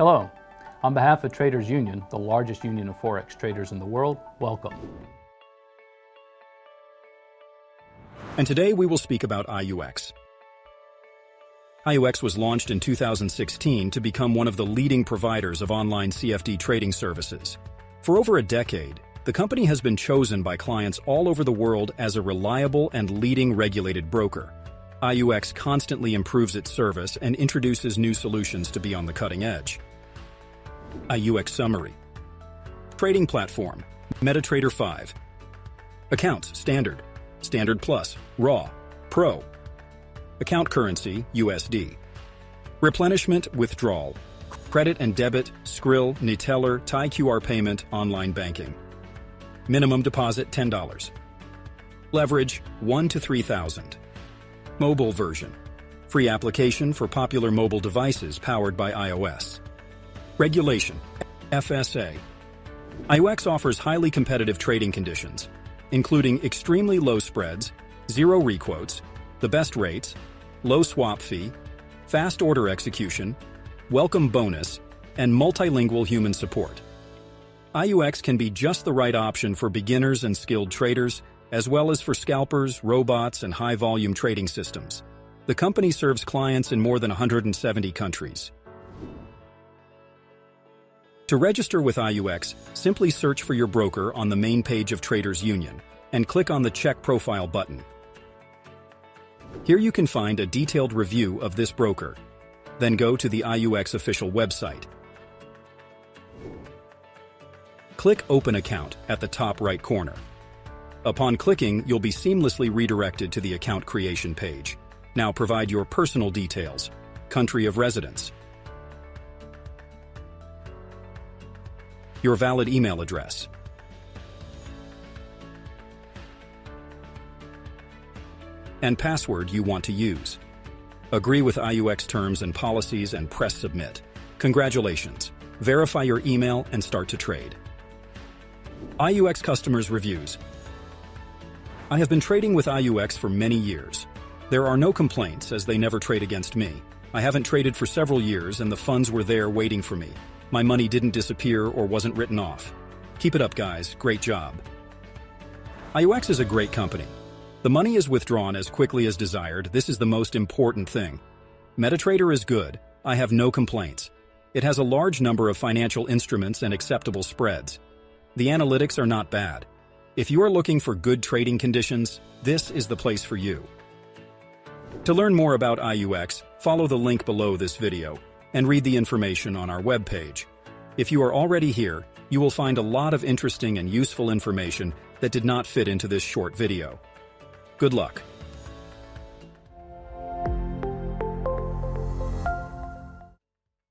Hello. On behalf of Traders Union, the largest union of Forex traders in the world, welcome. And today we will speak about IUX. IUX was launched in 2016 to become one of the leading providers of online CFD trading services. For over a decade, the company has been chosen by clients all over the world as a reliable and leading regulated broker. IUX constantly improves its service and introduces new solutions to be on the cutting edge. IUX Summary. Trading Platform, MetaTrader 5. Accounts, Standard, Standard Plus, Raw, Pro. Account Currency, USD. Replenishment, Withdrawal. Credit and Debit, Skrill, Neteller, Thai QR Payment, Online Banking. Minimum Deposit, $10. Leverage, 1 to 3,000. Mobile version. Free application for popular mobile devices powered by iOS. Regulation, FSA. IUX offers highly competitive trading conditions, including extremely low spreads, zero requotes, the best rates, low swap fee, fast order execution, welcome bonus, and multilingual human support. IUX can be just the right option for beginners and skilled traders, as well as for scalpers, robots, and high-volume trading systems. The company serves clients in more than 170 countries. To register with IUX, simply search for your broker on the main page of Traders Union and click on the Check Profile button. Here you can find a detailed review of this broker. Then go to the IUX official website. Click Open Account at the top right corner. Upon clicking, you'll be seamlessly redirected to the account creation page. Now provide your personal details, country of residence, your valid email address, and password you want to use. Agree with IUX terms and policies and press Submit. Congratulations! Verify your email and start to trade. IUX Customers Reviews. I have been trading with IUX for many years. There are no complaints as they never trade against me. I haven't traded for several years and the funds were there waiting for me. My money didn't disappear or wasn't written off. Keep it up, guys. Great job. IUX is a great company. The money is withdrawn as quickly as desired. This is the most important thing. MetaTrader is good. I have no complaints. It has a large number of financial instruments and acceptable spreads. The analytics are not bad. If you are looking for good trading conditions, this is the place for you. To learn more about IUX, follow the link below this video and read the information on our webpage. If you are already here, you will find a lot of interesting and useful information that did not fit into this short video. Good luck.